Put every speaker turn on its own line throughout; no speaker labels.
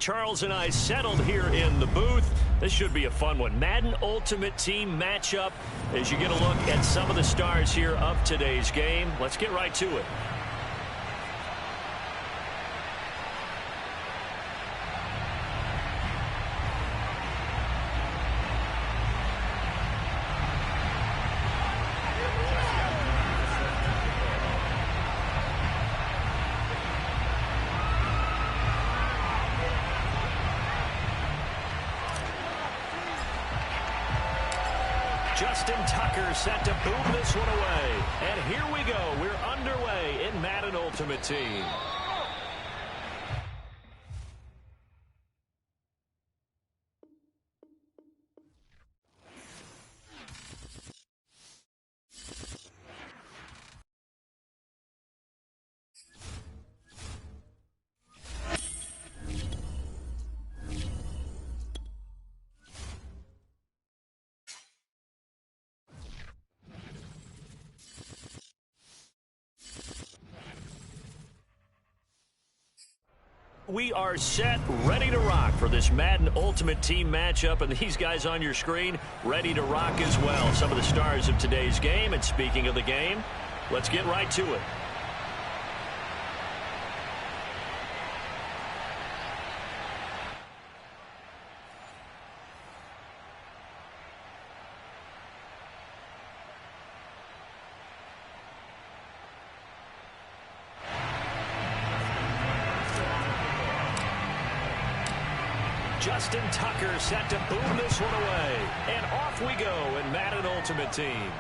Charles and I settled here in the booth. This should be a fun one. Madden Ultimate Team matchup as you get a look at some of the stars here of today's game. Let's get right to it. Justin Tucker set to boom this one away. And here we go. We're underway in Madden Ultimate Team. We are set, ready to rock for this Madden Ultimate Team matchup, and these guys on your screen ready to rock as well. Some of the stars of today's game, and speaking of the game, let's get right to it. Justin Tucker set to boom this one away. And off we go in Madden Ultimate Team.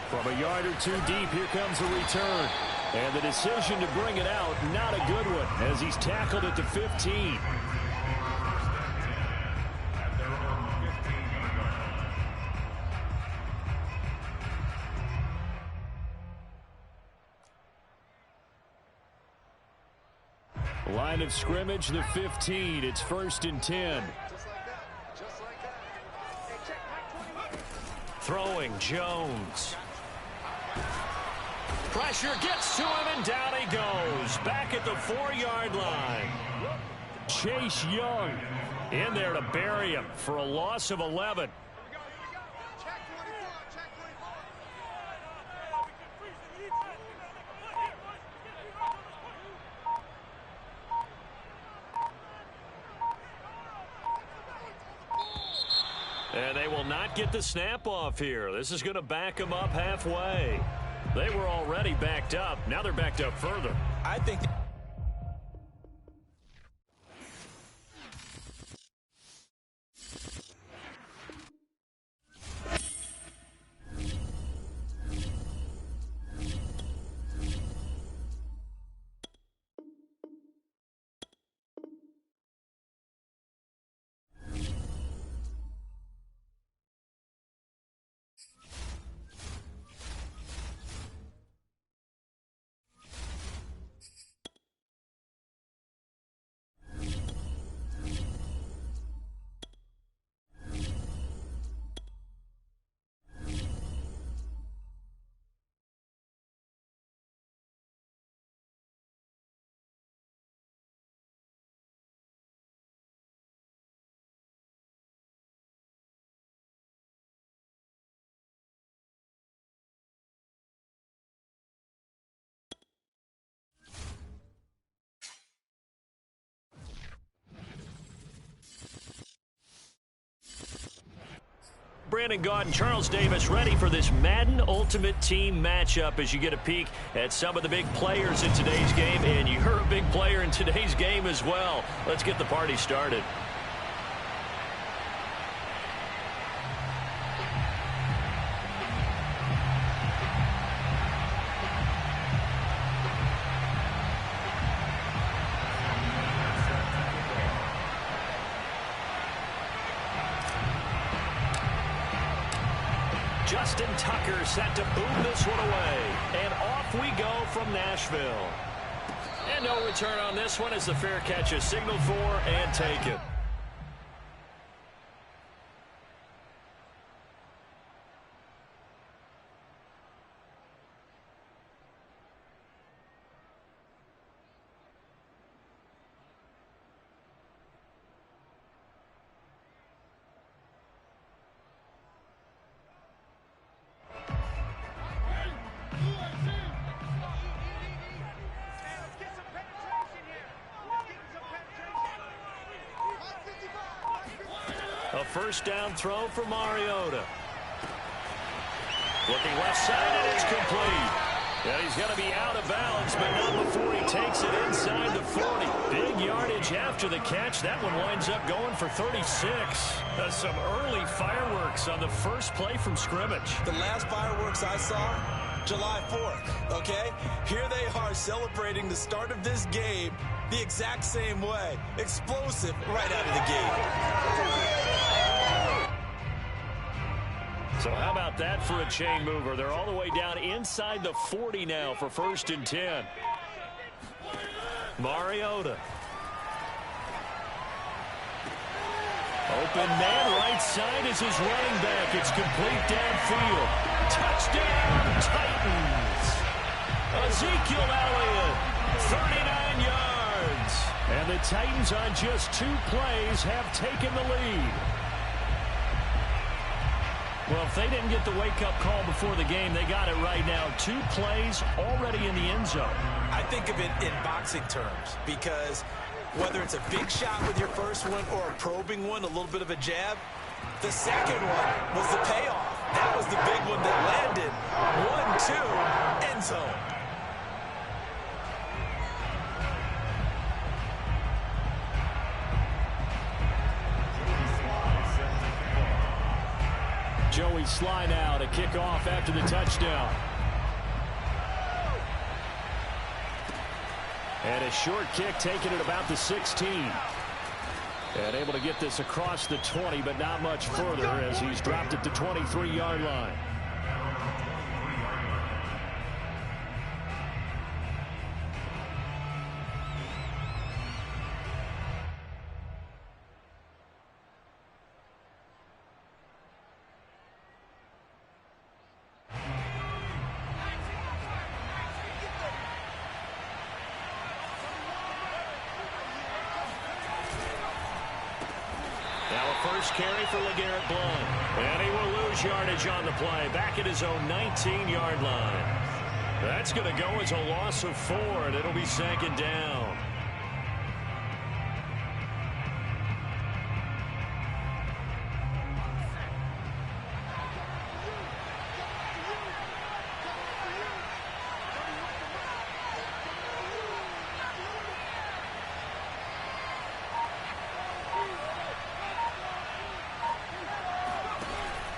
From a yard or two deep, here comes the return. And the decision to bring it out, not a good one, as he's tackled at the 15. Line of scrimmage, the 15. It's 1st and 10. Throwing Jones. Pressure gets to him, and down he goes. Back at the 4-yard line. Chase Young in there to bury him for a loss of 11. And they will not get the snap off here. This is going to back them up halfway. They were already backed up. Now they're backed up further.
I think...
Brandon Gaudin, Charles Davis ready for this Madden Ultimate Team matchup as you get a peek at some of the big players in today's game. And you're a big player in today's game as well. Let's get the party started. Justin Tucker set to boom this one away. And off we go from Nashville. And no return on this one as the fair catch is signaled for and taken. first down throw for Mariota. Looking left side, and it's complete. Yeah, he's going to be out of bounds, but not before he takes it inside the 40. Big yardage after the catch. That one winds up going for 36. Some early fireworks on the first play from scrimmage.
The last fireworks I saw, July 4th, okay? Here they are celebrating the start of this game the exact same way. Explosive right out of the gate.
So how about that for a chain mover? They're all the way down inside the 40 now for 1st and 10. Mariota. Open man, right side is his running back. It's complete downfield. Touchdown, Titans. Ezekiel Elliott, 39 yards. And the Titans on just 2 plays have taken the lead. Well, if they didn't get the wake-up call before the game, they got it right now. 2 plays already in the end zone.
I think of it in boxing terms because whether it's a big shot with your first one or a probing one, a little bit of a jab, the second one was the payoff. That was the big one that landed. 1-2, end zone.
Joey Sly now to kick off after the touchdown. And a short kick taken at about the 16. And able to get this across the 20, but not much further as he's dropped at the 23-yard line. First carry for LeGarrette Blount. And he will lose yardage on the play. Back at his own 19-yard line. That's going to go as a loss of 4, and it'll be 2nd down.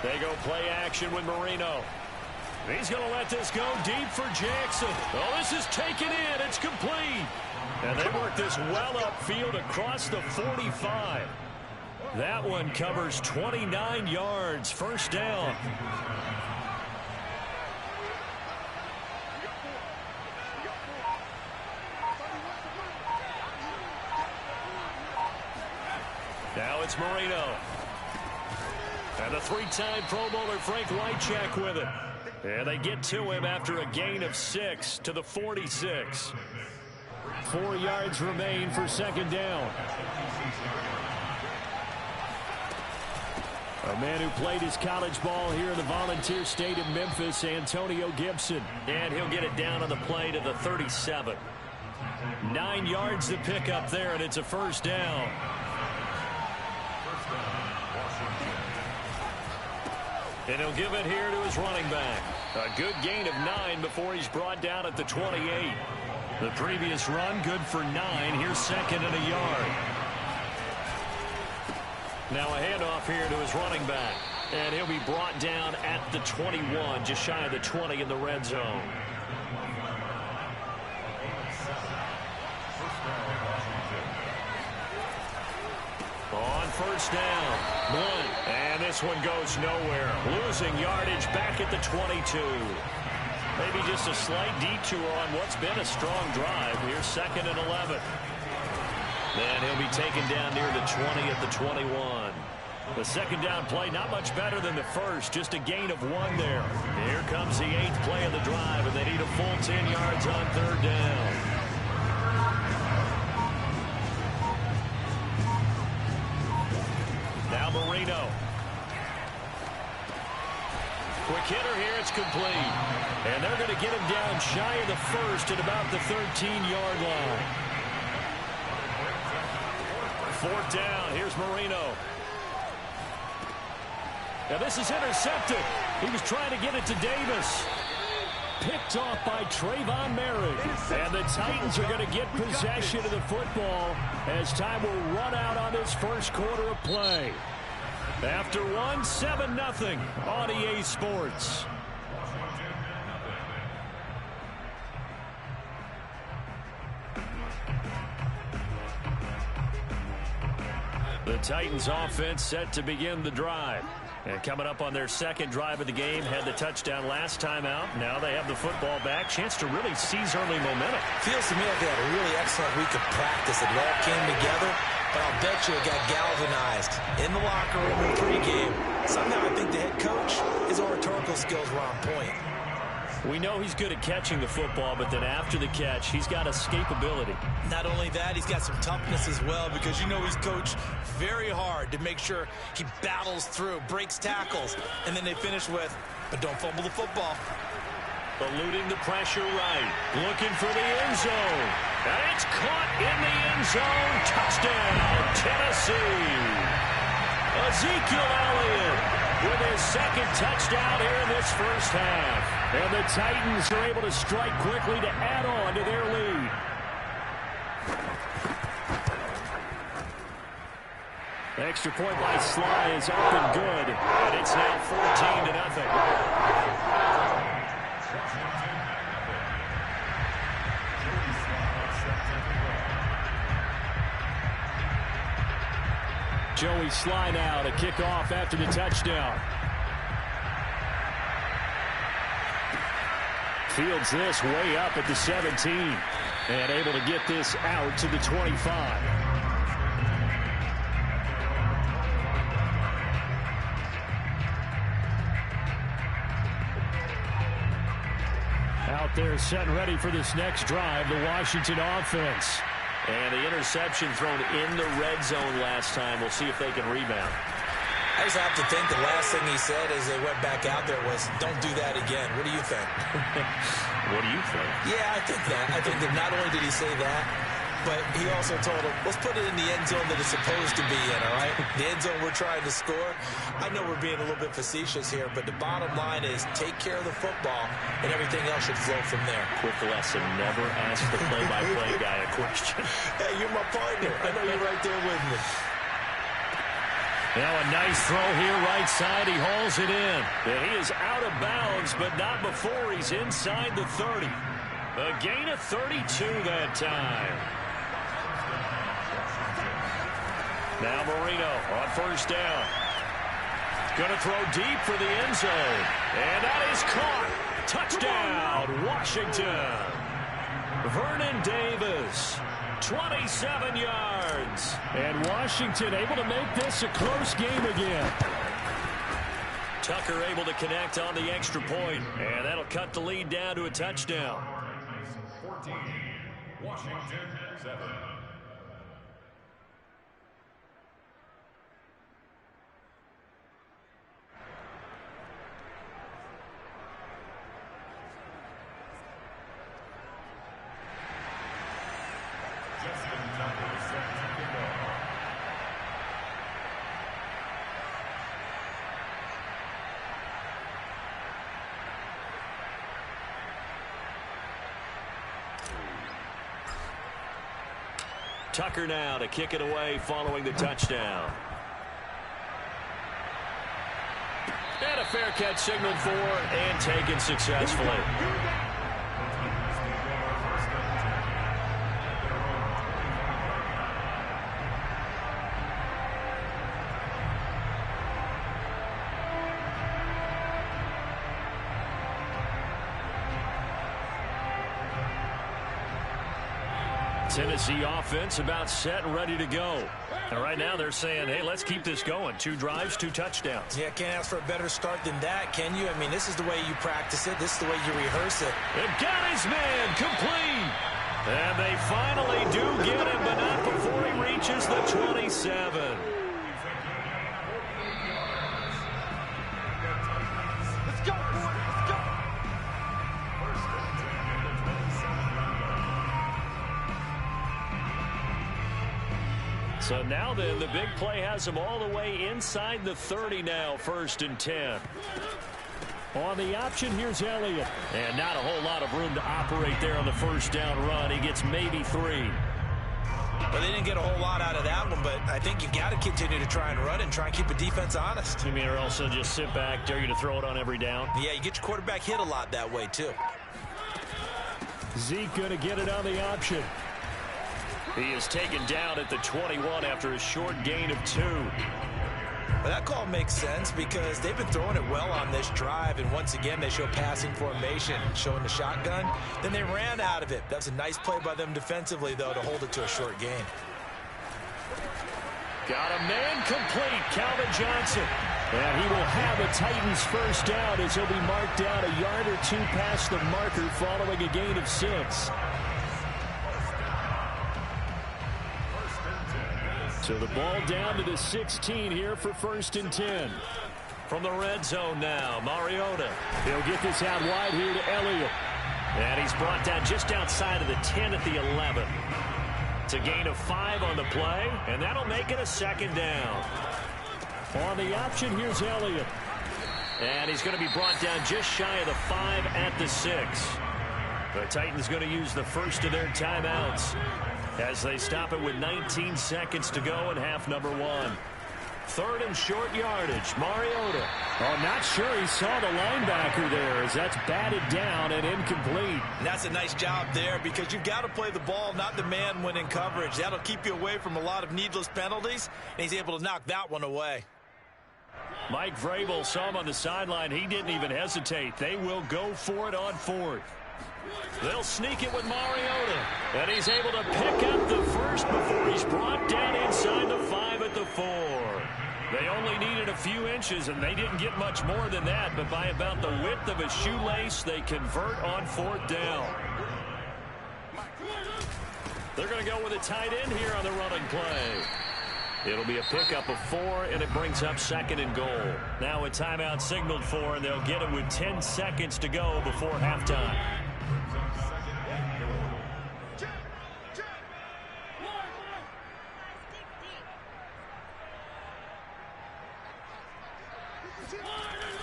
They go play action with Marino. He's going to let this go deep for Jackson. Oh, this is taken in. It's complete. And they work this well upfield across the 45. That one covers 29 yards. First down. Now it's Marino. And the 3-time Pro Bowler Frank Wycheck with it. And they get to him after a gain of 6 to the 46. 4 yards remain for 2nd down. A man who played his college ball here in the Volunteer State of Memphis, Antonio Gibson. And he'll get it down on the play to the 37. 9 yards to pick up there, and it's a first down. And he'll give it here to his running back. A good gain of 9 before he's brought down at the 28. The previous run, good for 9. Here's 2nd and a yard. Now a handoff here to his running back. And he'll be brought down at the 21, just shy of the 20 in the red zone. On first down, Blount, and this one goes nowhere. Losing yardage back at the 22. Maybe just a slight detour on what's been a strong drive. Here's 2nd and 11. And he'll be taken down near the 20 at the 21. The 2nd down play, not much better than the first, just a gain of 1 there. Here comes the 8th play of the drive, and they need a full 10 yards on 3rd down. Now Marino. Quick hitter here, it's complete. And they're going to get him down shy of the 1st at about the 13-yard line. 4th down, here's Marino. Now this is intercepted. He was trying to get it to Davis. Picked off by Trayvon Merritt. And the Titans are going to get possession of the football as time will run out on this first quarter of play. After 7-0 on EA Sports. The Titans offense set to begin the drive. And coming up on their second drive of the game, had the touchdown last time out. Now they have the football back. Chance to really seize early momentum.
Feels to me like they had a really excellent week of practice. It all came together, but I'll bet you it got galvanized in the locker room in pregame. Somehow I think the head coach, his oratorical skills were on point.
We know he's good at catching the football, but then after the catch, he's got escapability.
Not only that, he's got some toughness as well, because you know he's coached very hard to make sure he battles through, breaks tackles, and then they finish with, but don't fumble the football.
Eluding the pressure right. Looking for the end zone. And it's caught in the end zone. Touchdown, Tennessee. Ezekiel Elliott with his second touchdown here in this first half. And the Titans are able to strike quickly to add on to their lead. Extra point by Sly is up and good. And it's now 14-0. Joey Sly now to kick off after the touchdown. Fields this way up at the 17. And able to get this out to the 25. Out there set and ready for this next drive, the Washington offense. And the interception thrown in the red zone last time. We'll see if they can rebound.
I just have to think the last thing he said as they went back out there was, don't do that again. What do you think?
What do you think?
Yeah, I think that. I think that not only did he say that, but he also told him, let's put it in the end zone that it's supposed to be in, all right? The end zone we're trying to score. I know we're being a little bit facetious here, but the bottom line is take care of the football, and everything else should flow from there.
Quick lesson, never ask the play-by-play guy a question.
Hey, you're my partner. I know you're right there with me.
Now a nice throw here right side. He hauls it in. And he is out of bounds, but not before he's inside the 30. A gain of 32 that time. Now Marino on first down. Going to throw deep for the end zone. And that is caught. Touchdown, Washington. Vernon Davis, 27 yards. And Washington able to make this a close game again. Tucker able to connect on the extra point. And that'll cut the lead down to a touchdown.
14, Washington 7.
Tucker now to kick it away following the touchdown. And a fair catch signaled for and taken successfully. Tennessee offense about set and ready to go. And right now they're saying, hey, let's keep this going. 2 drives, 2 touchdowns.
Yeah, can't ask for a better start than that, can you? I mean, this is the way you practice it. This is the way you rehearse it.
And got his man complete. And they finally do get him, but not before he reaches the 27. So now then, the big play has him all the way inside the 30 now, 1st and 10.
On the option, here's Elliott.
And not a whole lot of room to operate there on the 1st down run. He gets maybe 3.
Well, they didn't get a whole lot out of that one, but I think you got to continue to try and run and try and keep the defense honest.
You mean, or also just sit back, dare you to throw it on every down?
Yeah, you get your quarterback hit a lot that way, too.
Zeke going to get it on the option.
He is taken down at the 21 after a short gain of 2.
Well, that call makes sense because they've been throwing it well on this drive, and once again they show passing formation, showing the shotgun. Then they ran out of it. That's a nice play by them defensively, though, to hold it to a short gain.
Got a man complete, Calvin Johnson.
And he will have a Titans 1st down as he'll be marked down a yard or 2 past the marker following a gain of 6. So the ball down to the 16 here for 1st and 10.
From the red zone now, Mariota.
He'll get this out wide here to Elliott.
And he's brought down just outside of the 10 at the 11. It's a gain of 5 on the play, and that'll make it a 2nd down.
On the option, here's Elliott.
And he's going to be brought down just shy of the 5 at the 6. The Titans going to use the first of their timeouts as they stop it with 19 seconds to go in half number 1. 3rd and short yardage, Mariota.
Oh, not sure he saw the linebacker there as that's batted down and incomplete.
And that's a nice job there because you've got to play the ball, not the man when in coverage. That'll keep you away from a lot of needless penalties, and he's able to knock that one away.
Mike Vrabel saw him on the sideline. He didn't even hesitate. They will go for it on 4th. They'll sneak it with Mariota. And he's able to pick up the first before he's brought down inside the 5 at the 4. They only needed a few inches, and they didn't get much more than that. But by about the width of a shoelace, they convert on 4th down. They're going to go with a tight end here on the running play. It'll be a pickup of 4, and it brings up 2nd and goal. Now a timeout signaled for, and they'll get it with 10 seconds to go before halftime.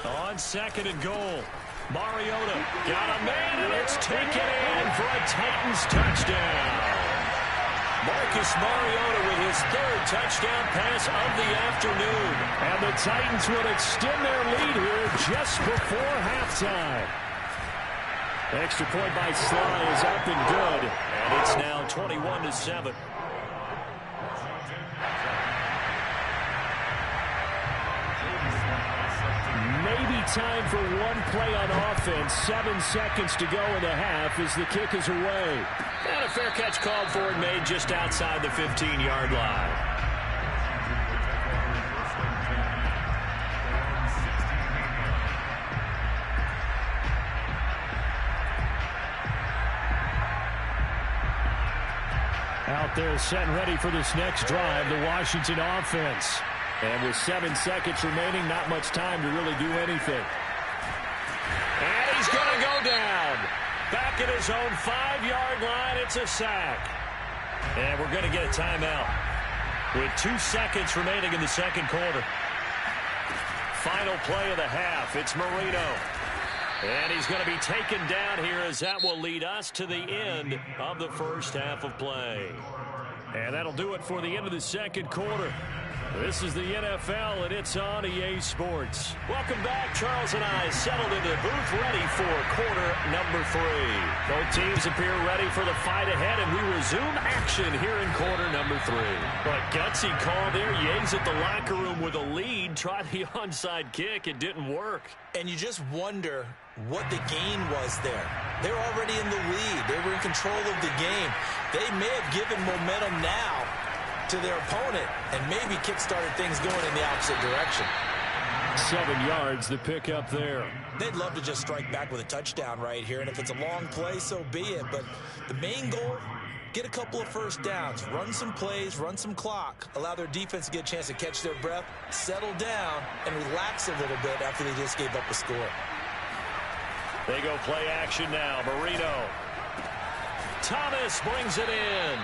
On 2nd and goal, Mariota got a man, and it's taken in for a Titans touchdown. Marcus Mariota with his 3rd touchdown pass of the afternoon.
And the Titans will extend their lead here just before halftime. Extra point by Sly is up and good.
And it's now 21-7.
Maybe time for one play on offense. 7 seconds to go in the half as the kick is away.
And a fair catch called for and made just outside the 15-yard line.
Out there set and ready for this next drive, the Washington offense. And with 7 seconds remaining, not much time to really do anything.
And he's going to go down. Back at his own 5-yard line, it's a sack. And we're going to get a timeout with 2 seconds remaining in the 2nd quarter. Final play of the half, it's Marino. And he's going to be taken down here as that will lead us to the end of the first half of play. And that'll do it for the end of the 2nd quarter. This is the NFL, and it's on EA Sports. Welcome back. Charles and I settled into the booth ready for quarter number 3. Both teams appear ready for the fight ahead, and we resume action here in quarter number 3. But gutsy call there. Ye's at the locker room with a lead. Tried the onside kick. It didn't work.
And you just wonder what the gain was there. They're already in the lead. They were in control of the game. They may have given momentum now to their opponent and maybe kick-started things going in the opposite direction.
7 yards, the pickup there.
They'd love to just strike back with a touchdown right here, and if it's a long play, so be it. But the main goal, get a couple of first downs, run some plays, run some clock, allow their defense to get a chance to catch their breath, settle down, and relax a little bit after they just gave up a score.
They go play action now. Marino. Thomas brings it in.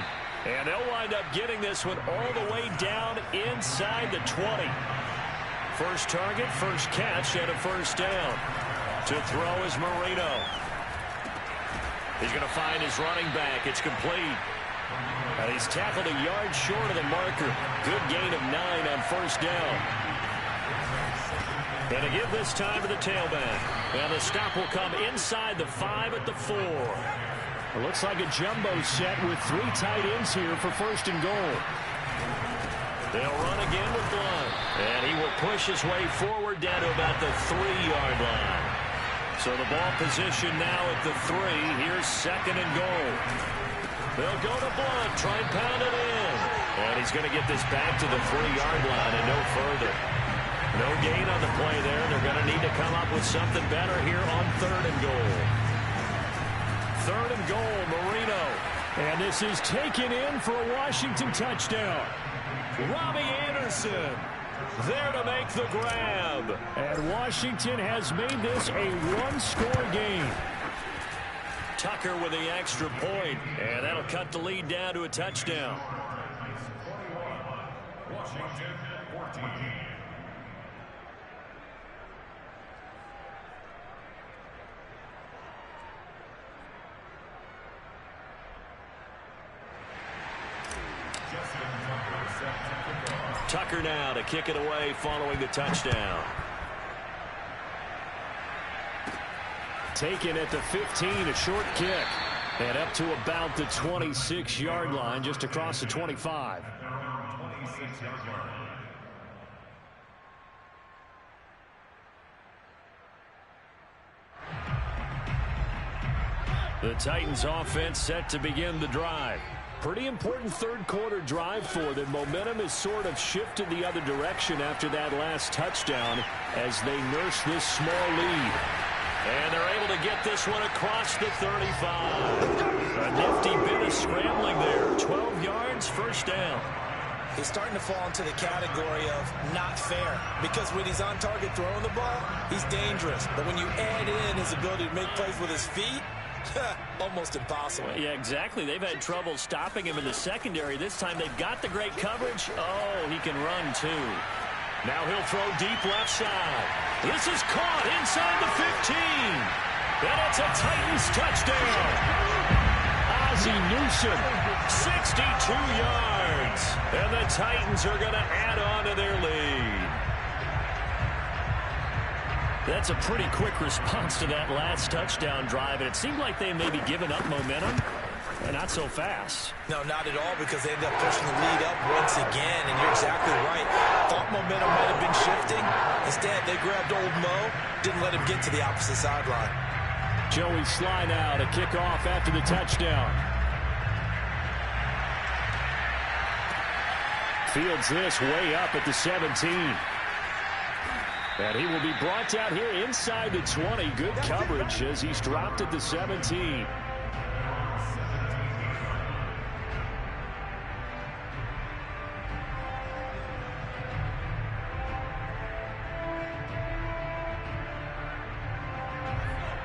And they'll wind up getting this one all the way down inside the 20. First target, first catch, and a first down. To throw is Marino. He's going to find his running back. It's complete. And he's tackled a yard short of the marker. Good gain of 9 on first down. And to give this time to the tailback. And the stop will come inside the 5 at the 4. It looks like a jumbo set with 3 tight ends here for first and goal. They'll run again with Blunt. And he will push his way forward down to about the 3-yard line. So the ball position now at the 3. Here's second and goal. They'll go to Blunt, try and pound it in. And he's going to get this back to the 3-yard line and no further. No gain on the play there. They're going to need to come up with something better here on third and goal. Third and goal, Marino. And this is taken in for a Washington touchdown. Robbie Anderson there to make the grab. And Washington has made this a one-score game. Tucker with the extra point, and that'll cut the lead down to a touchdown.
Washington 14.
Tucker now to kick it away following the touchdown. Taken at the 15, a short kick. And up to about the 26-yard line, just across the 25.
26-yard line.
The Titans offense set to begin the drive. Pretty important third quarter drive for them. Momentum has sort of shifted the other direction after that last touchdown as they nurse this small lead. And they're able to get this one across the 35. A nifty bit of scrambling there. 12 yards, first down.
He's starting to fall into the category of not fair, because when he's on target throwing the ball, he's dangerous. But when you add in his ability to make plays with his feet, almost impossible.
Yeah, exactly. They've had trouble stopping him in the secondary. This time they've got the great coverage. Oh, he can run too. Now he'll throw deep left side. This is caught inside the 15. And it's a Titans touchdown. Ozzie Newsome, 62 yards. And the Titans are going to add on to their lead. That's a pretty quick response to that last touchdown drive, and it seemed like they may be giving up momentum. Not so fast.
No, not at all, because they ended up pushing the lead up once again, and you're exactly right. Thought momentum might have been shifting. Instead, they grabbed old Mo, didn't let him get to the opposite sideline.
Joey Sly now to kick off after the touchdown. Fields this way up at the 17. And he will be brought down here inside the 20. Good coverage as he's dropped at the 17.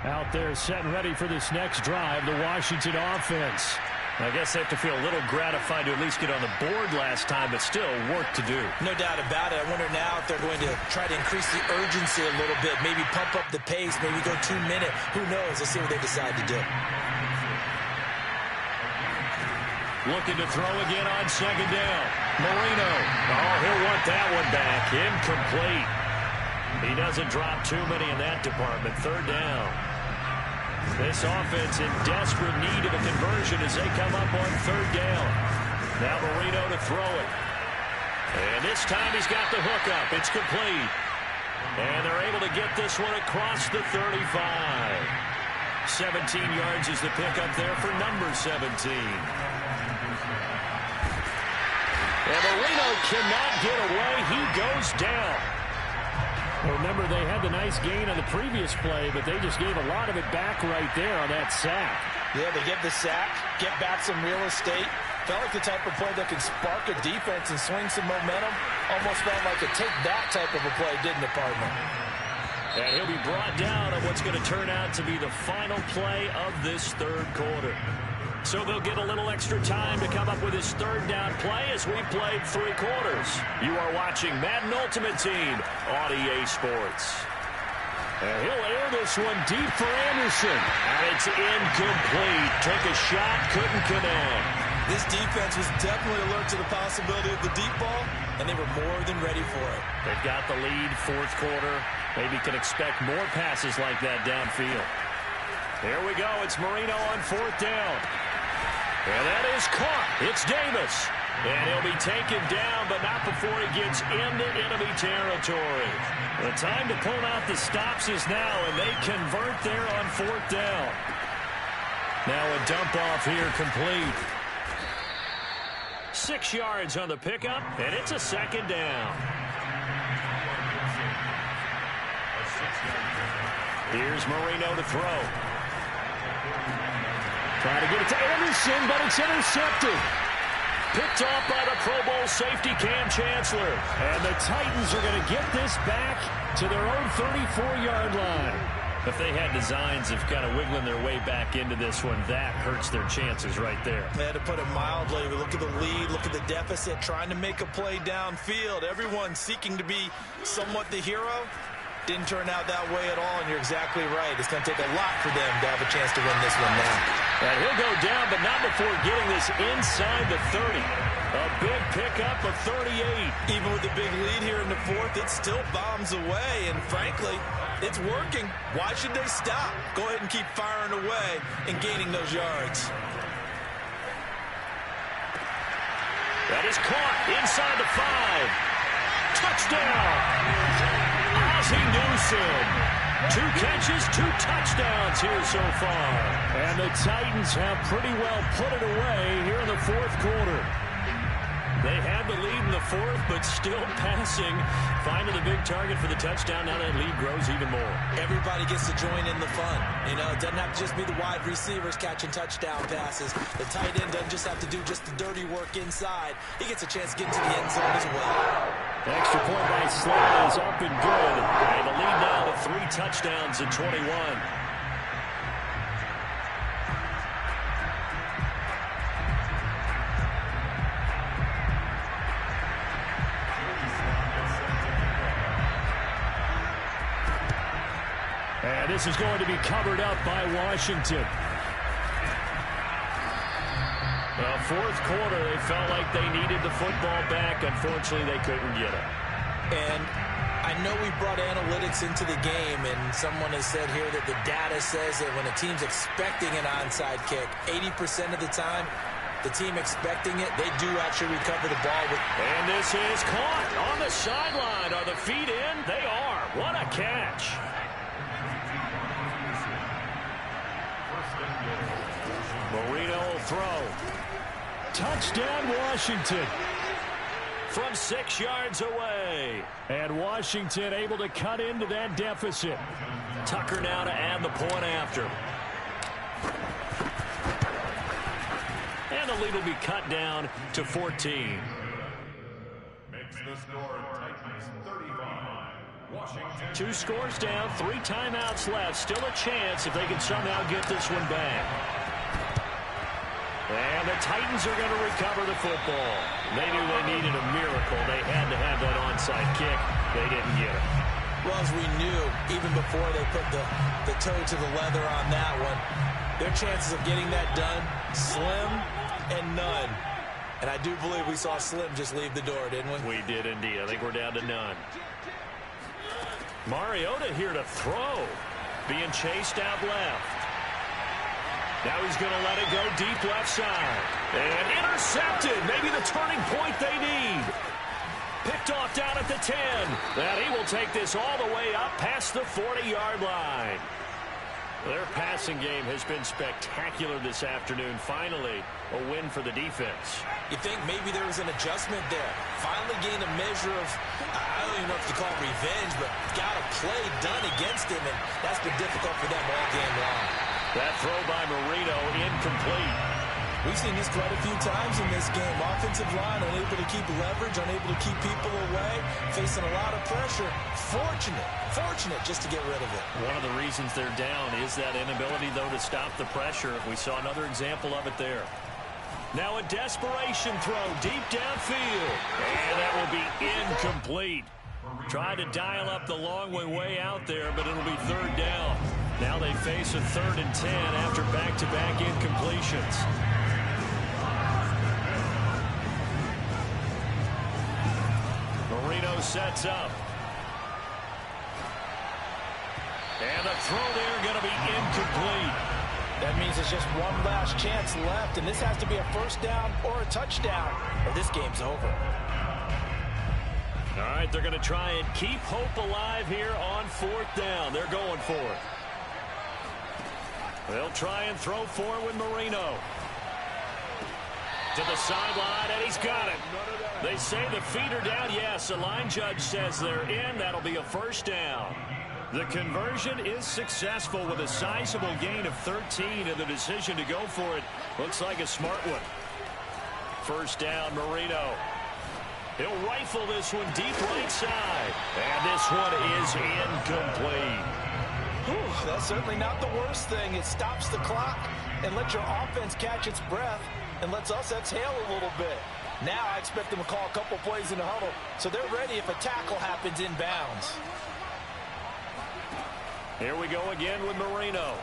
Out there set and ready for this next drive, the Washington offense. I guess they have to feel a little gratified to at least get on the board last time, but still work to do.
No doubt about it. I wonder now if they're going to try to increase the urgency a little bit, maybe pump up the pace, maybe go 2-minute. Who knows? Let's see what they decide to do.
Looking to throw again on second down. Marino. Oh, he'll want that one back. Incomplete. He doesn't drop too many in that department. Third down. This offense in desperate need of a conversion as they come up on third down. Now Marino to throw it. And this time he's got the hook up. It's complete. And they're able to get this one across the 35. 17 yards is the pickup there for number 17. And Marino cannot get away. He goes down. Remember, they had the nice gain on the previous play, but they just gave a lot of it back right there on that sack.
Yeah, they get the sack, get back some real estate. Felt like the type of play that can spark a defense and swing some momentum. Almost felt like a take-that type of a play, didn't it, partner?
And he'll be brought down on what's going to turn out to be the final play of this third quarter. So they'll get a little extra time to come up with his third down play as we played 3 quarters. You are watching Madden Ultimate Team on EA Sports. And he'll air this one deep for Anderson. And it's incomplete. Took a shot, couldn't connect.
This defense was definitely alert to the possibility of the deep ball, and they were more than ready for it.
They've got the lead, 4th quarter. Maybe can expect more passes like that downfield. Here we go. It's Marino on 4th down. And that is caught. It's Davis. And he'll be taken down, but not before he gets into enemy territory. The time to pull out the stops is now, and they convert there on 4th down. Now a dump off here complete. 6 yards on the pickup, and it's a 2nd down. Here's Marino to throw. Trying to get it to Anderson, but it's intercepted. Picked off by the Pro Bowl safety Cam Chancellor. And the Titans are going to get this back to their own 34-yard line. If they had designs of kind of wiggling their way back into this one, that hurts their chances right there.
They had to put it mildly. Look at the lead, look at the deficit, trying to make a play downfield. Everyone seeking to be somewhat the hero. Didn't turn out that way at all, and you're exactly right. It's going to take a lot for them to have a chance to win this one now.
And he'll go down, but not before getting this inside the 30. A big pickup of 38.
Even with the big lead here in the 4th, it still bombs away, and frankly, it's working. Why should they stop? Go ahead and keep firing away and gaining those yards.
That is caught inside the 5. Touchdown! Ozzie Newsome. 2 catches, 2 touchdowns here so far. And the Titans have pretty well put it away here in the 4th quarter. They had the lead in the 4th, but still passing. Finding the big target for the touchdown. Now that lead grows even more.
Everybody gets to join in the fun. You know, it doesn't have to just be the wide receivers catching touchdown passes. The tight end doesn't just have to do just the dirty work inside. He gets a chance to get into the end zone as well.
Extra point by Slay is up and good. And the lead now to 3 touchdowns at 21. And this is going to be covered up by Washington. Well, 4th quarter, they felt like they needed the football back. Unfortunately, they couldn't get it.
And I know we brought analytics into the game, and someone has said here that the data says that when a team's expecting an onside kick, 80% of the time, the team expecting it, they do actually recover the ball.
And this is caught on the sideline. Are the feet in? They are. What a catch. Marino will throw. Touchdown, Washington. From 6 yards away. And Washington able to cut into that deficit. Tucker now to add the point after. And the lead will be cut down to 14.
Makes the score Titans 35. Washington.
2 scores down, 3 timeouts left. Still a chance if they can somehow get this one back. And the Titans are going to recover the football. They knew they needed a miracle. They had to have that onside kick. They didn't get it.
Well, as we knew, even before they put the toe to the leather on that one, their chances of getting that done, slim and none. And I do believe we saw Slim just leave the door, didn't we?
We did indeed. I think we're down to none. Mariota here to throw. Being chased out left. Now he's going to let it go deep left side. And intercepted. Maybe the turning point they need. Picked off down at the 10. And he will take this all the way up past the 40-yard line. Their passing game has been spectacular this afternoon. Finally, a win for the defense.
You think maybe there was an adjustment there. Finally gained a measure of, I don't even know if to call it revenge, but got a play done against him, and that's been difficult for them all game long.
That throw by Marino incomplete.
We've seen this quite a few times in this game. Offensive line unable to keep leverage, unable to keep people away, facing a lot of pressure. Fortunate just to get rid of it.
One of the reasons they're down is that inability, though, to stop the pressure. We saw another example of it there. Now a desperation throw deep downfield. And that will be incomplete. Tried to dial up the long way out there, but it'll be third down. Now they face a 3rd and 10 after back-to-back incompletions. Marino sets up. And the throw there going to be incomplete.
That means there's just one last chance left, and this has to be a first down or a touchdown, or this game's over.
All right, they're going to try and keep hope alive here on 4th down. They're going for it. They'll try and throw for it with Marino. To the sideline, and he's got it. They say the feet are down. Yes, the line judge says they're in. That'll be a first down. The conversion is successful with a sizable gain of 13, and the decision to go for it looks like a smart one. First down, Marino. He'll rifle this one deep right side. And this one is incomplete.
Whew, that's certainly not the worst thing. It stops the clock and lets your offense catch its breath and lets us exhale a little bit. Now I expect them to call a couple plays in the huddle so they're ready if a tackle happens inbounds.
Here we go again with Marino.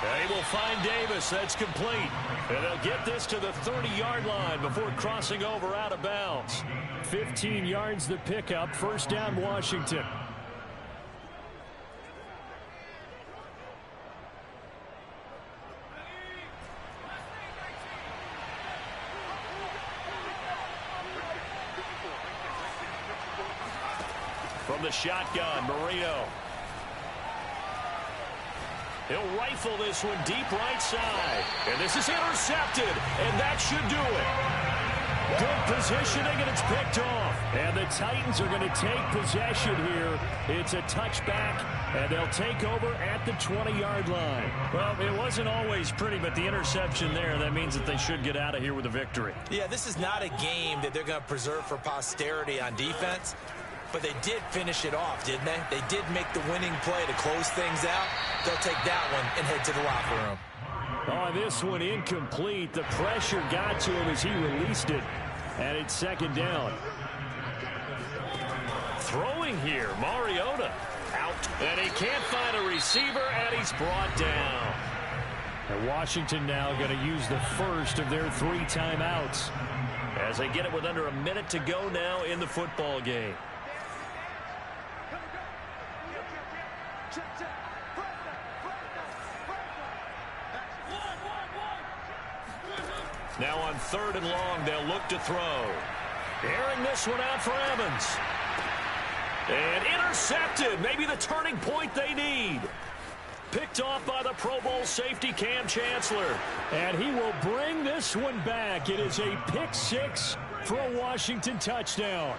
They will find Davis. That's complete. And they'll get this to the 30-yard line before crossing over out of bounds.
15 yards the pickup. First down, Washington.
From the shotgun, Marino. He'll rifle this one deep right side. And this is intercepted. And that should do it. Good positioning, and it's picked off. And the Titans are going to take possession here. It's a touchback, and they'll take over at the 20-yard line. Well, it wasn't always pretty, but the interception there, that means that they should get out of here with a victory.
Yeah, this is not a game that they're going to preserve for posterity on defense. But they did finish it off, didn't they? They did make the winning play to close things out. They'll take that one and head to the locker room.
Oh, this one incomplete. The pressure got to him as he released it. And it's second down.
Throwing here, Mariota out. And he can't find a receiver, and he's brought down.
And Washington now going to use the first of their 3 timeouts.
As they get it with under a minute to go now in the football game. Now on 3rd and long, they'll look to throw. Airing this one out for Evans. And intercepted. Maybe the turning point they need. Picked off by the Pro Bowl safety Cam Chancellor.
And he will bring this one back. It is a pick 6 for a Washington touchdown.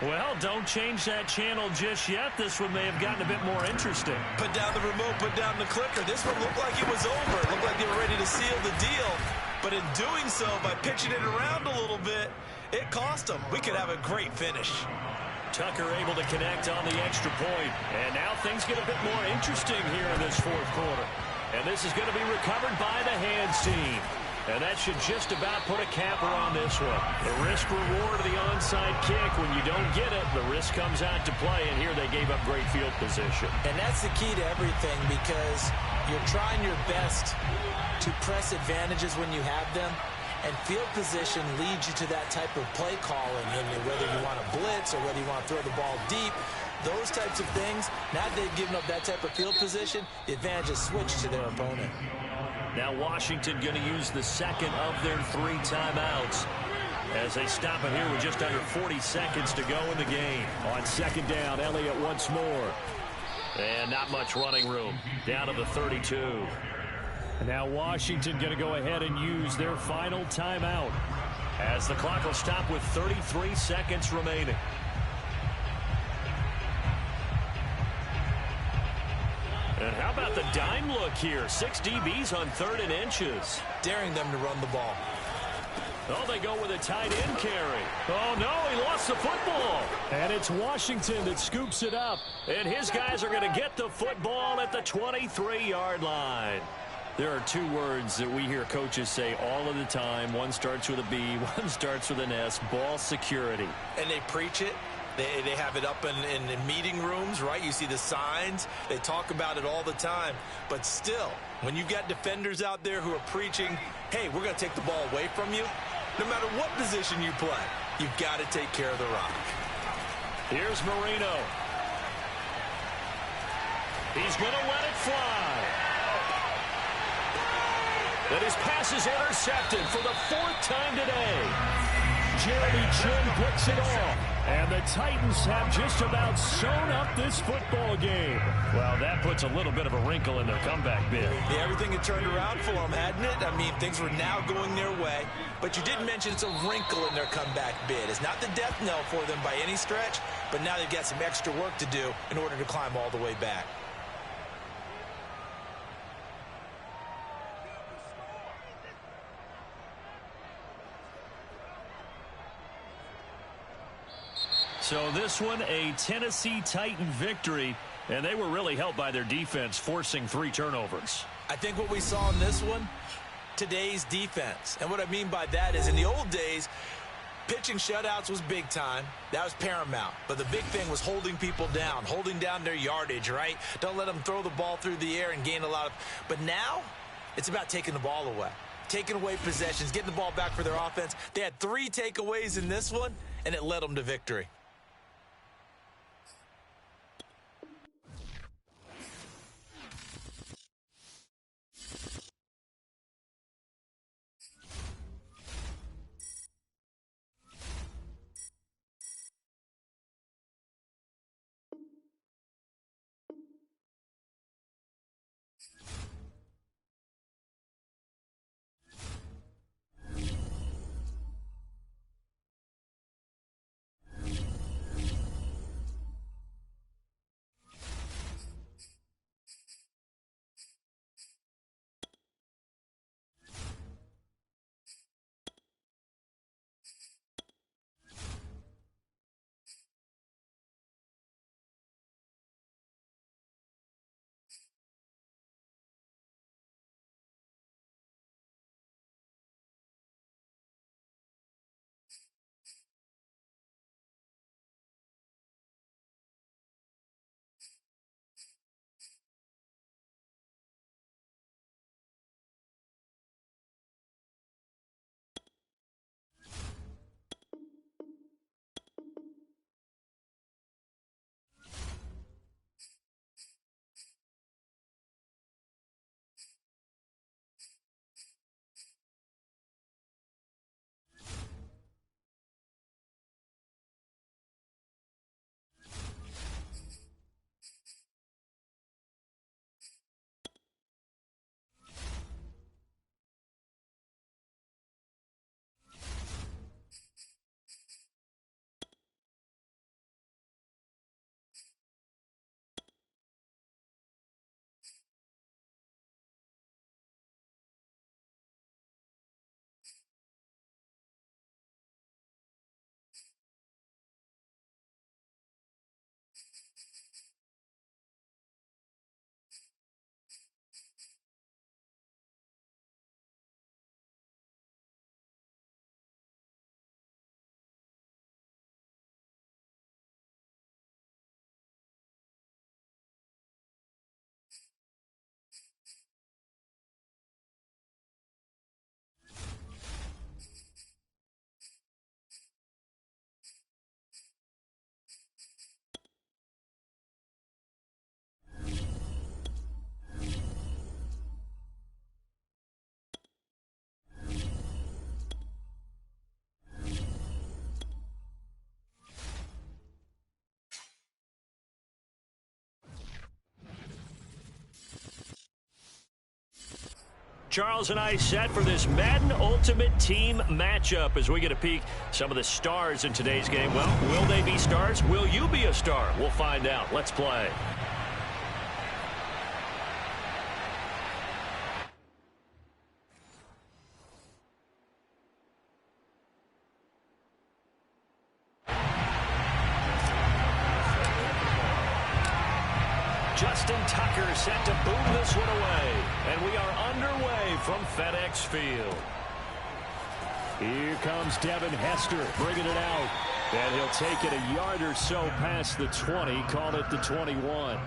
Well, don't change that channel just yet. This one may have gotten a bit more interesting.
Put down the remote, put down the clicker. This one looked like it was over. It looked like they were ready to seal the deal. But in doing so, by pitching it around a little bit, it cost them. We could have a great finish.
Tucker able to connect on the extra point. And now things get a bit more interesting here in this 4th quarter. And this is going to be recovered by the hands team. And that should just about put a capper on this one. The risk-reward of the onside kick. When you don't get it, the risk comes out to play, and here they gave up great field position.
And that's the key to everything, because you're trying your best to press advantages when you have them, and field position leads you to that type of play calling, and whether you want to blitz or whether you want to throw the ball deep, those types of things. Now that they've given up that type of field position, the advantage is switched to their opponent.
Now Washington going to use the second of their 3 timeouts as they stop it here with just under 40 seconds to go in the game.
On second down, Elliott once more.
And not much running room. Down to the 32.
And now Washington going to go ahead and use their final timeout.
As the clock will stop with 33 seconds remaining. And how about the dime look here? 6 DBs on 3rd and inches.
Daring them to run the ball.
Oh, they go with a tight end carry. Oh, no, he lost the football.
And it's Washington that scoops it up.
And his guys are going to get the football at the 23-yard line. There are 2 words that we hear coaches say all of the time. One starts with a B, one starts with an S, ball security.
And they preach it. They have it up in meeting rooms, right? You see the signs. They talk about it all the time. But still, when you've got defenders out there who are preaching, hey, we're going to take the ball away from you, no matter what position you play, you've got to take care of the rock.
Here's Marino. He's going to let it fly. And his pass is intercepted for the 4th time today.
Jeremy Chin puts it off. And the Titans have just about sewn up this football game.
Well, that puts a little bit of a wrinkle in their comeback bid.
Yeah, everything had turned around for them, hadn't it? I mean, things were now going their way. But you did mention it's a wrinkle in their comeback bid. It's not the death knell for them by any stretch, but now they've got some extra work to do in order to climb all the way back.
So this one, a Tennessee Titan victory, and they were really helped by their defense, forcing 3 turnovers.
I think what we saw in this one, today's defense. And what I mean by that is in the old days, pitching shutouts was big time. That was paramount. But the big thing was holding people down, holding down their yardage, right? Don't let them throw the ball through the air and gain a lot of. But now, it's about taking the ball away, taking away possessions, getting the ball back for their offense. They had 3 takeaways in this one, and it led them to victory.
Charles and I set for this Madden Ultimate Team matchup as we get a peek some of the stars in today's game. Well, will they be stars? Will you be a star? We'll find out. Let's play. Justin Tucker set to boom this one away. And we are underway from FedEx Field.
Here comes Devin Hester bringing it out. And he'll take it a yard or so past the 20, call it the 21.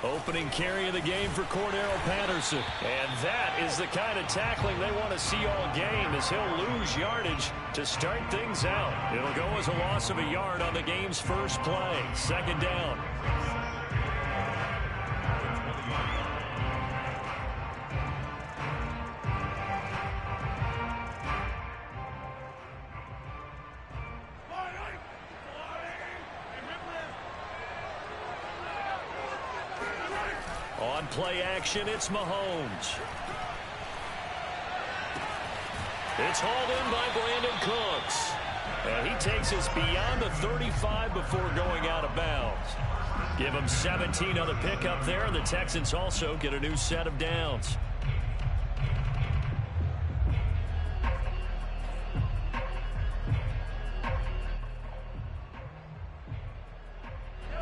Opening carry of the game for Cordero Patterson. And that is the kind of tackling they want to see all game, as he'll lose yardage to start things out. It'll go as a loss of a yard on the game's first play. Second down. On play action, it's Mahomes. It's hauled in by Brandon Cooks. And he takes us beyond the 35 before going out of bounds. Give him 17 on the pickup there, and the Texans also get a new set of downs.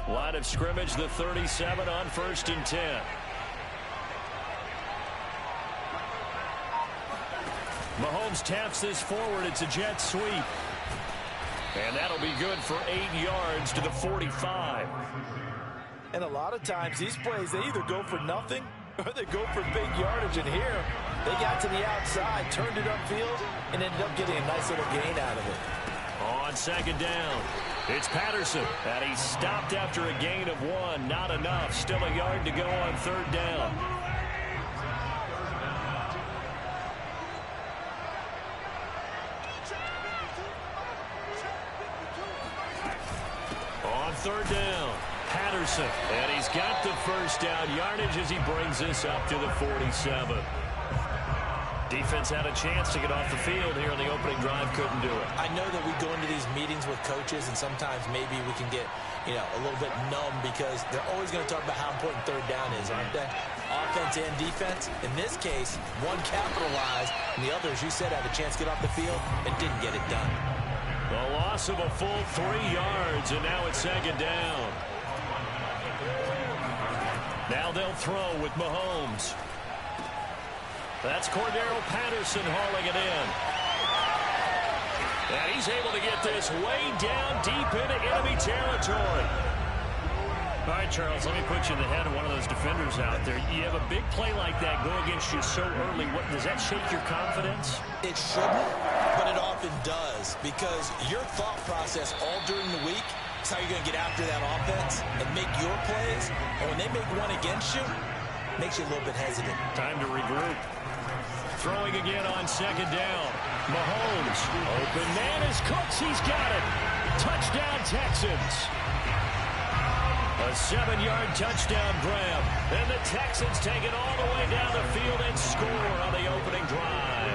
Line of scrimmage, the 37 on 1st and 10. Mahomes taps this forward. It's a jet sweep. And that'll be good for 8 yards to the 45.
And a lot of times these plays, they either go for nothing or they go for big yardage. And here, they got to the outside, turned it upfield, and ended up getting a nice little gain out of it.
On second down, it's Patterson. And he stopped after a gain of 1. Not enough. Still a yard to go on 3rd down. On 3rd down, Patterson. And he's got the first down yardage as he brings this up to the 47. Defense had a chance to get off the field here in the opening drive. Couldn't do it.
I know that we go into these meetings with coaches, and sometimes maybe we can get, a little bit numb because they're always going to talk about how important 3rd down is, aren't they? Offense and defense. In this case, one capitalized, and the other, as you said, had a chance to get off the field and didn't get it done.
The loss of a full 3 yards, and now it's 2nd down. Now they'll throw with Mahomes. That's Cordero Patterson hauling it in. And he's able to get this way down deep into enemy territory. All right, Charles, let me put you in the head of one of those defenders out there. You have a big play like that go against you so early. Does that shake your confidence?
It shouldn't, but it often does, because your thought process all during the week is how you're going to get after that offense and make your plays. And when they make one against you, it makes you a little bit hesitant.
Time to regroup. Throwing again on 2nd down. Mahomes. Open man is Cooks. He's got it. Touchdown, Texans. A 7-yard touchdown grab. And the Texans take it all the way down the field and score on the opening drive.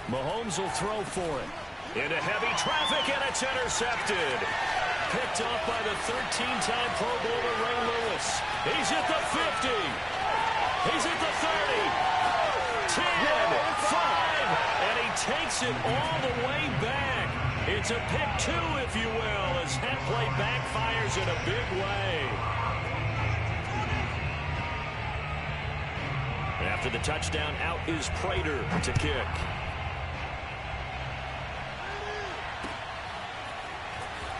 Mahomes will throw for it. Into heavy traffic, and it's intercepted. Picked off by the 13-time Pro Bowler Ray Lewis. He's at the 50. He's at the 30. 10, 5, and he takes it all the way back. It's a pick 2, if you will, as that play backfires in a big way. After the touchdown, out is Prater to kick.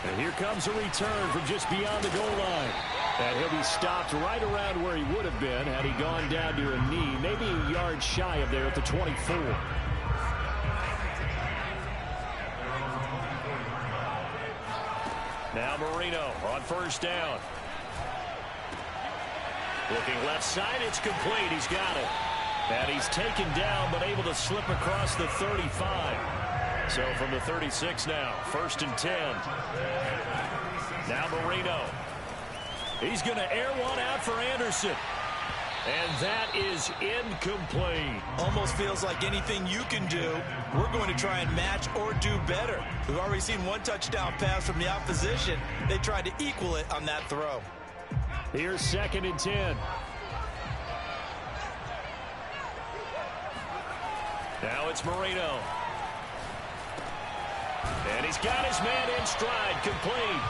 And here comes a return from just beyond the goal line. And he'll be stopped right around where he would have been had he gone down to a knee, maybe a yard shy of there at the 24. Now Marino on 1st down.
Looking left side, it's complete. He's got it. And he's taken down, but able to slip across the 35. So from the 36 now, 1st and 10. Now Marino. He's going to air one out for Anderson. And that is incomplete.
Almost feels like anything you can do, we're going to try and match or do better. We've already seen one touchdown pass from the opposition. They tried to equal it on that throw.
Here's 2nd and 10. Now it's Marino. And he's got his man in stride, complete.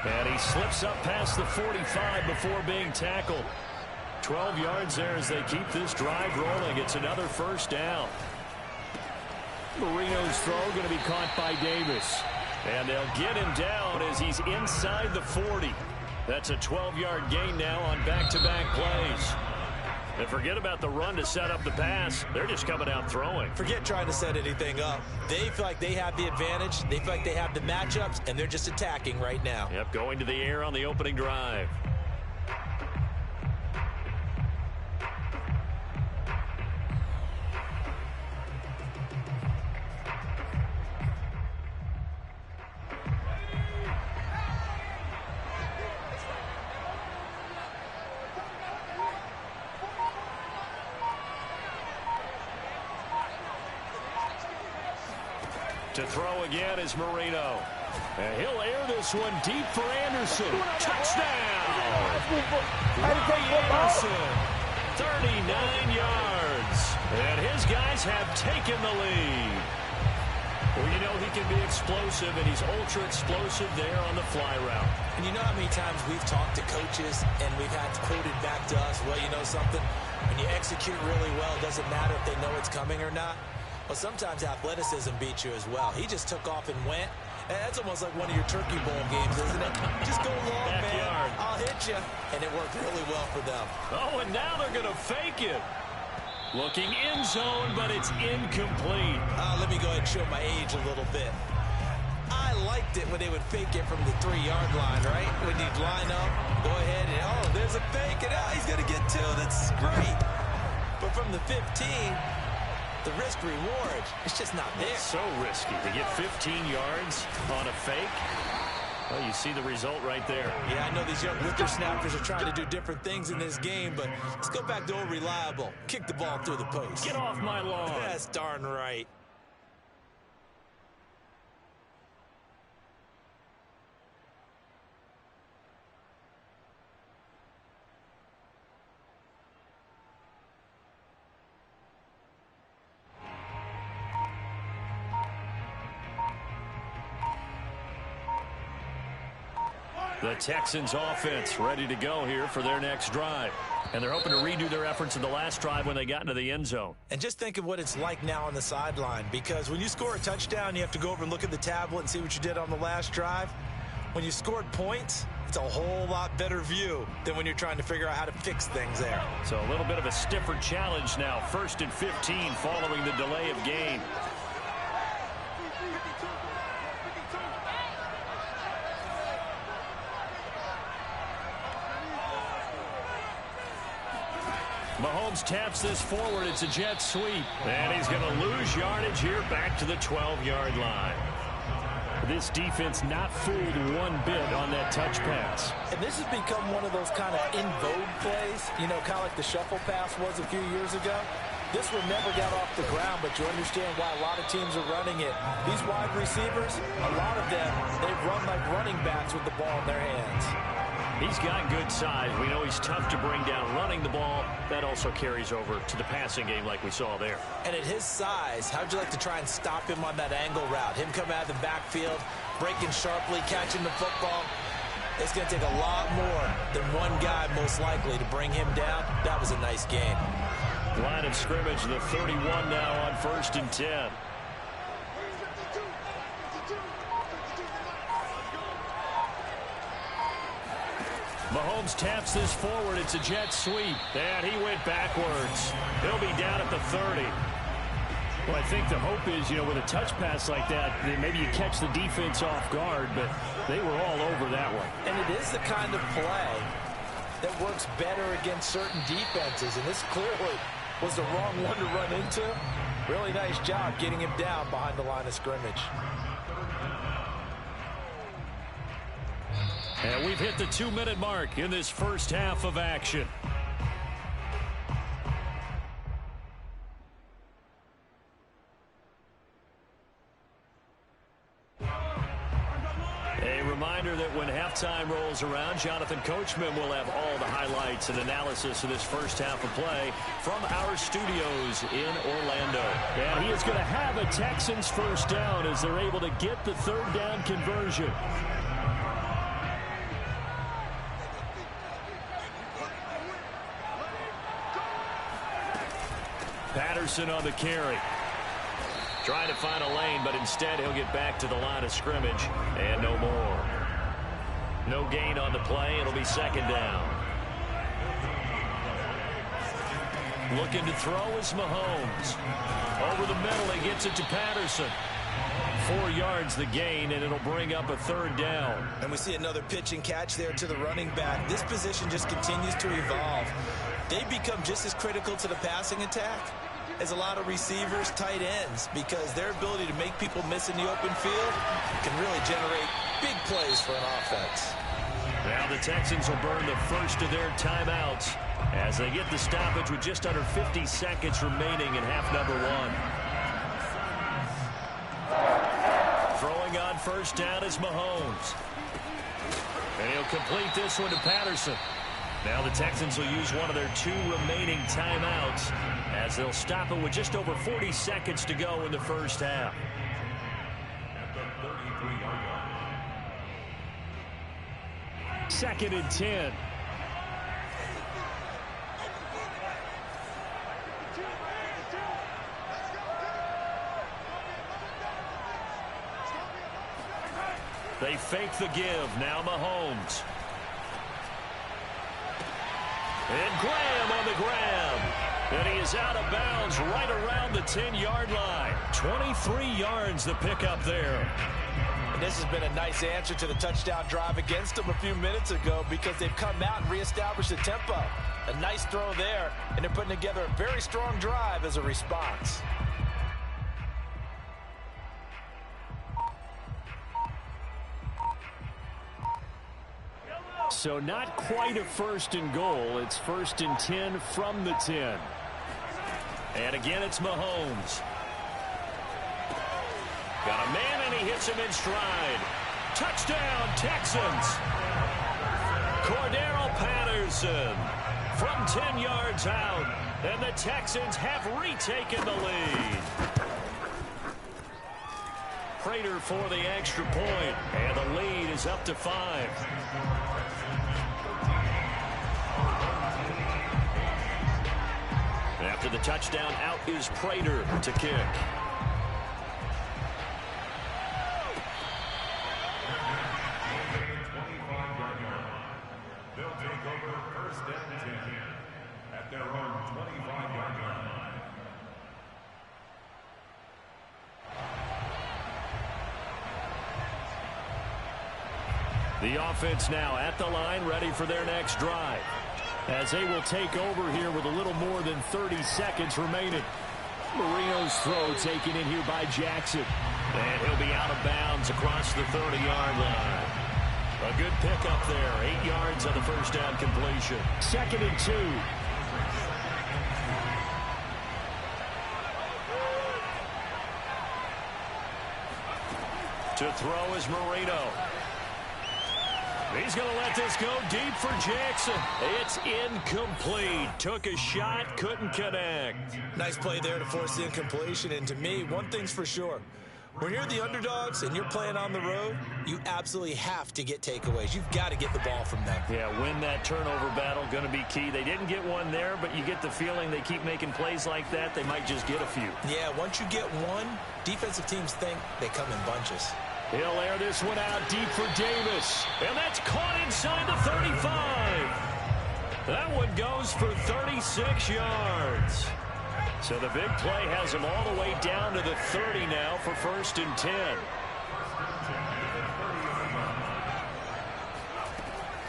And he slips up past the 45 before being tackled. 12 yards there as they keep this drive rolling. It's another 1st down. Marino's throw going to be caught by Davis. And they'll get him down as he's inside the 40. That's a 12-yard gain now on back-to-back plays. And forget about the run to set up the pass. They're just coming out throwing.
Forget trying to set anything up. They feel like they have the advantage. They feel like they have the matchups, and they're just attacking right now.
Yep, going to the air on the opening drive. To throw again is Marino. And he'll air this one deep for Anderson. Touchdown! Ray Anderson, 39 yards. And his guys have taken the lead. Well, you know he can be explosive, and he's ultra-explosive there on the fly route.
And you know how many times we've talked to coaches, and we've had quoted back to us, well, you know something? When you execute really well, it doesn't matter if they know it's coming or not. Well, sometimes athleticism beats you as well. He just took off and went. And that's almost like one of your Turkey Bowl games, isn't it? Just go long,
Backyard.
man. I'll hit you. And it worked really well for them.
Oh, and now they're going to fake it. Looking in zone, but it's incomplete.
Let me go ahead and show my age a little bit. I liked it when they would fake it from the 3-yard line, right? When you'd line up, go ahead, and oh, there's a fake, and he's going to get 2. That's great. But from the 15, the risk reward, it's just not there.
It's so risky to get 15 yards on a fake. Well, you see the result right there.
Yeah, I know these young whippersnappers are trying to do different things in this game, but let's go back to old reliable. Kick the ball through the post.
Get off my lawn.
That's darn right.
The Texans offense ready to go here for their next drive. And they're hoping to redo their efforts in the last drive when they got into the end zone.
And just think of what it's like now on the sideline, because when you score a touchdown, you have to go over and look at the tablet and see what you did on the last drive. When you scored points, it's a whole lot better view than when you're trying to figure out how to fix things there.
So a little bit of a stiffer challenge now. 1st and 15 following the delay of game. Mahomes taps this forward. It's a jet sweep. And he's going to lose yardage here back to the 12-yard line. This defense not fooled one bit on that touch pass.
And this has become one of those kind of in vogue plays, you know, kind of like the shuffle pass was a few years ago. This one never got off the ground, but you understand why a lot of teams are running it. These wide receivers, a lot of them, they run like running backs with the ball in their hands.
He's got good size. We know he's tough to bring down running the ball. That also carries over to the passing game like we saw there.
And at his size, how'd you like to try and stop him on that angle route? Him coming out of the backfield, breaking sharply, catching the football. It's going to take a lot more than one guy most likely to bring him down. That was a nice game.
Line of scrimmage, the 31 now on 1st and 10. Mahomes taps this forward. It's a jet sweep. And he went backwards. He'll be down at the 30. Well, I think the hope is, you know, with a touch pass like that, maybe you catch the defense off guard, but they were all over that one.
And it is the kind of play that works better against certain defenses, and this clearly was the wrong one to run into. Really nice job getting him down behind the line of scrimmage.
And we've hit the 2-minute mark in this first half of action. A reminder that when halftime rolls around, Jonathan Coachman will have all the highlights and analysis of this first half of play from our studios in Orlando. And he is going to have a Texans first down as they're able to get the third down conversion. Patterson on the carry. Trying to find a lane, but instead he'll get back to the line of scrimmage and no more. No gain on the play. It'll be second down. Looking to throw is Mahomes. Over the middle, he gets it to Patterson. 4 yards the gain, and it'll bring up a third down.
And we see another pitch and catch there to the running back. This position just continues to evolve. They become just as critical to the passing attack as a lot of receivers, tight ends, because their ability to make people miss in the open field can really generate big plays for an offense.
Now the Texans will burn the first of their timeouts as they get the stoppage with just under 50 seconds remaining in half number 1. Throwing on first down is Mahomes. And he'll complete this one to Patterson. Now the Texans will use one of their 2 remaining timeouts as they'll stop it with just over 40 seconds to go in the first half. Second and 10. They fake the give. Now Mahomes. And Graham on the grab. And he is out of bounds right around the 10-yard line. 23 yards the pickup there.
And this has been a nice answer to the touchdown drive against them a few minutes ago because they've come out and reestablished the tempo. A nice throw there, and they're putting together a very strong drive as a response.
So not quite a first and goal. It's first and 10 from the 10. And again, it's Mahomes. Got a man, and he hits him in stride. Touchdown, Texans. Cordero Patterson from 10 yards out. And the Texans have retaken the lead. Prater for the extra point. And the lead is up to 5. After the touchdown, out is Prater to kick.
They'll take over first and 10 at their own 25-yard line.
The offense now at the line, ready for their next drive. As they will take over here with a little more than 30 seconds remaining. Marino's throw taken in here by Jackson. And he'll be out of bounds across the 30-yard line. A good pickup there. 8 yards on the first down completion. Second and 2. To throw is Marino. He's going to let this go deep for Jackson. It's incomplete. Took a shot, couldn't connect.
Nice play there to force the incompletion. And to me, one thing's for sure. When you're the underdogs and you're playing on the road, you absolutely have to get takeaways. You've got to get the ball from them.
Yeah, win that turnover battle, going to be key. They didn't get one there, but you get the feeling they keep making plays like that, they might just get a few.
Yeah, once you get one, defensive teams think they come in bunches.
He'll air this one out deep for Davis. And that's caught inside the 35. That one goes for 36 yards. So the big play has him all the way down to the 30 now for first and 10.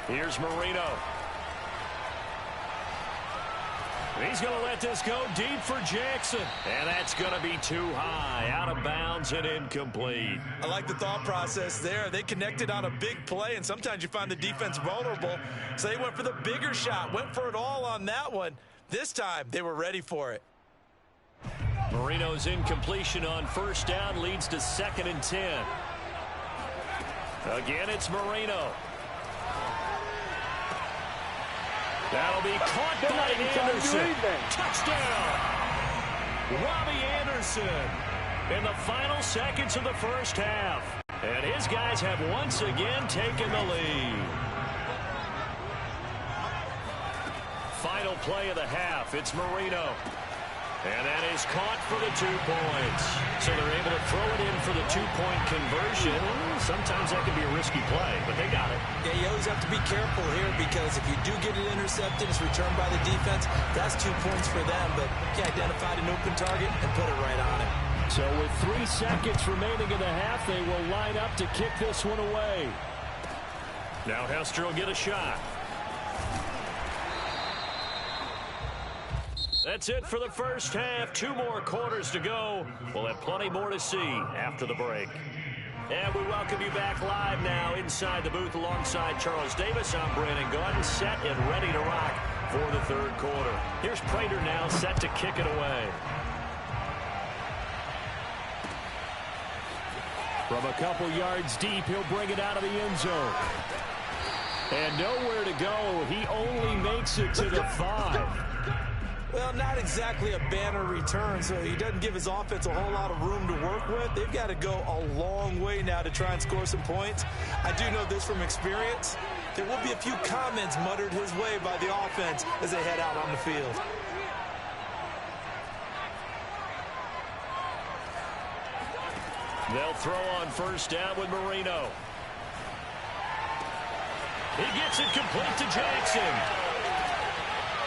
Here's Marino.
He's going to let this go deep for Jackson. And that's going to be too high, out of bounds and incomplete.
I like the thought process there. They connected on a big play, and sometimes you find the defense vulnerable. So they went for the bigger shot, went for it all on that one. This time, they were ready for it.
Marino's incompletion on first down leads to 2nd and 10. Again, it's Marino. That'll be caught by Anderson. Touchdown! Robbie Anderson in the final seconds of the first half. And his guys have once again taken the lead. Final play of the half. It's Marino. And that is caught for the 2 points. So they're able to throw it in for the 2-point conversion. Sometimes that can be a risky play, but they got it.
Yeah, you always have to be careful here because if you do get it intercepted, it's returned by the defense. That's 2 points for them, but he identified an open target and put it right on it.
So with 3 seconds remaining in the half, they will line up to kick this one away.
Now Hester will get a shot. That's it for the first half. 2 more quarters to go. We'll have plenty more to see after the break. And we welcome you back live now inside the booth alongside Charles Davis. I'm Brandon Gaudin, set and ready to rock for the 3rd quarter. Here's Prater now set to kick it away.
From a couple yards deep, he'll bring it out of the end zone. And nowhere to go. He only makes it to the 5.
Well, not exactly a banner return, so he doesn't give his offense a whole lot of room to work with. They've got to go a long way now to try and score some points. I do know this from experience. There will be a few comments muttered his way by the offense as they head out on the field.
They'll throw on first down with Marino. He gets it complete to Jackson.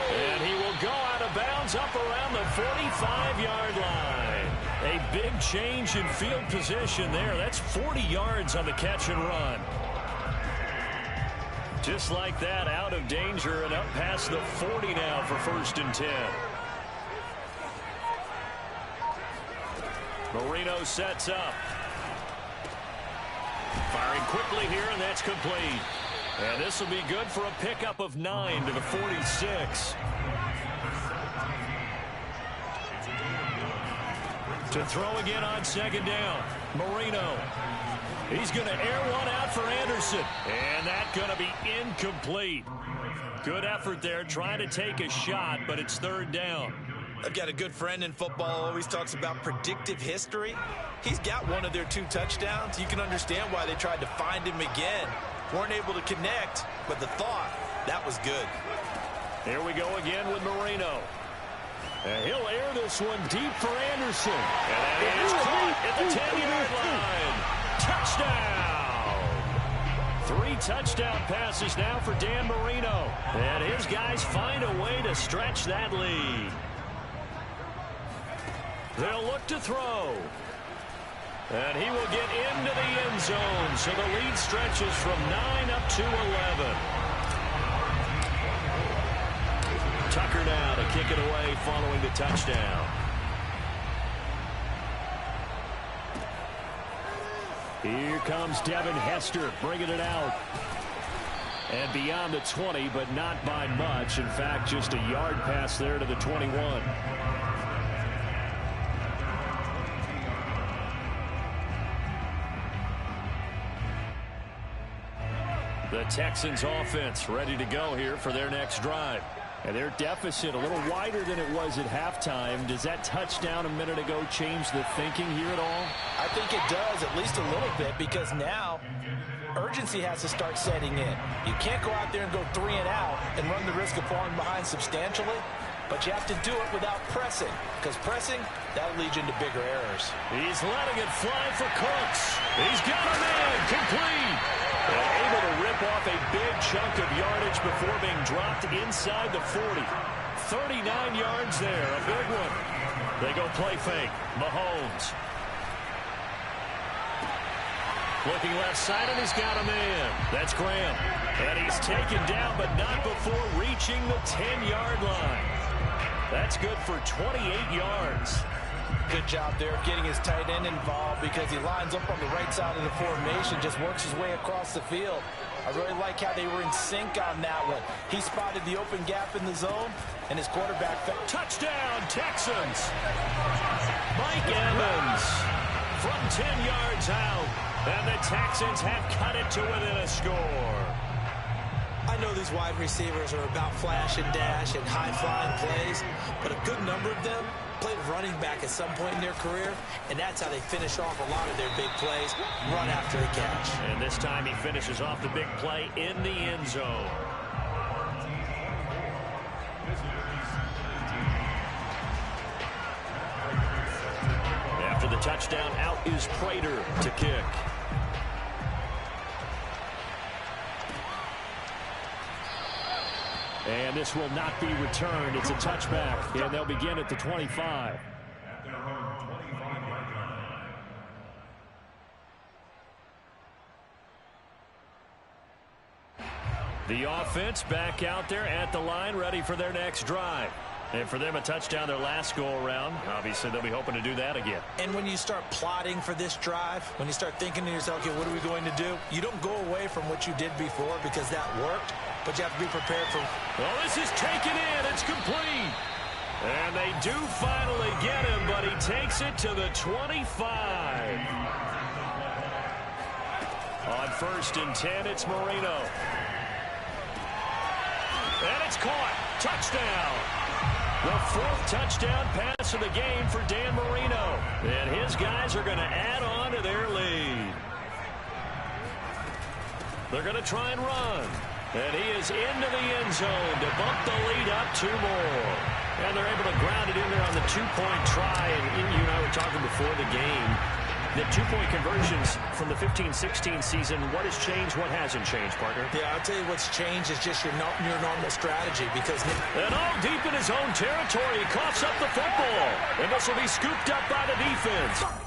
And he will go out of bounds up around the 45-yard line. A big change in field position there. That's 40 yards on the catch and run. Just like that, out of danger and up past the 40 now for 1st and 10. Marino sets up. Firing quickly here, and that's complete. And this will be good for a pickup of 9 to the 46. To throw again on 2nd down. Marino. He's going to air one out for Anderson. And that's going to be incomplete. Good effort there trying to take a shot, but it's 3rd down.
I've got a good friend in football, always talks about predictive history. He's got one of their 2 touchdowns. You can understand why they tried to find him again. Weren't able to connect, but the thought, that was good.
Here we go again with Marino. And he'll air this one deep for Anderson. And that is caught at the 10-yard line. Touchdown! 3 touchdown passes now for Dan Marino. And his guys find a way to stretch that lead. They'll look to throw. And he will get into the end zone. So the lead stretches from 9 up to 11. Tucker now to kick it away following the touchdown.
Here comes Devin Hester bringing it out. And beyond the 20, but not by much. In fact, just a yard pass there to the 21.
The Texans offense ready to go here for their next drive.
And their deficit a little wider than it was at halftime. Does that touchdown a minute ago change the thinking here at all?
I think it does, at least a little bit, because now urgency has to start setting in. You can't go out there and go 3 and out and run the risk of falling behind substantially, but you have to do it without pressing, because pressing, that'll lead you into bigger errors.
He's letting it fly for Cooks. He's got a man complete. And able to rip off a big chunk of yardage before being dropped inside the 40. 39 yards there, a big one. They go play fake. Mahomes. Looking left side, and he's got a man. That's Graham. And he's taken down, but not before reaching the 10-yard line. That's good for 28 yards.
Good job there of getting his tight end involved because he lines up on the right side of the formation, just works his way across the field. I really like how they were in sync on that one. He spotted the open gap in the zone, and his quarterback fell.
Touchdown, Texans. Mike Evans from 10 yards out, and the Texans have cut it to within a score.
I know these wide receivers are about flash and dash and high-flying plays, but a good number of them played running back at some point in their career, and that's how they finish off a lot of their big plays, run after the catch.
And this time he finishes off the big play in the end zone. After the touchdown, out is Prater to kick. And this will not be returned. It's a touchback, and they'll begin at the 25.
At their own 25-yard line.
The offense back out there at the line, ready for their next drive. And for them, a touchdown their last go-around. Obviously, they'll be hoping to do that again.
And when you start plotting for this drive, when you start thinking to yourself, okay, what are we going to do? You don't go away from what you did before because that worked, but you have to be prepared for.
Well, this is taken in. It's complete. And they do finally get him, but he takes it to the 25. On 1st and 10, it's Marino. And it's caught. Touchdown. The 4th touchdown pass of the game for Dan Marino. And his guys are going to add on to their lead. They're going to try and run. And he is into the end zone to bump the lead up 2 more. And they're able to ground it in there on the 2-point try. And you and I were talking before the game. The 2-point conversions from the 15-16 season, what has changed, what hasn't changed, partner?
Yeah, I'll tell you what's changed is just your normal strategy because.
And all deep in his own territory, he coughs up the football. And this will be scooped up by the defense.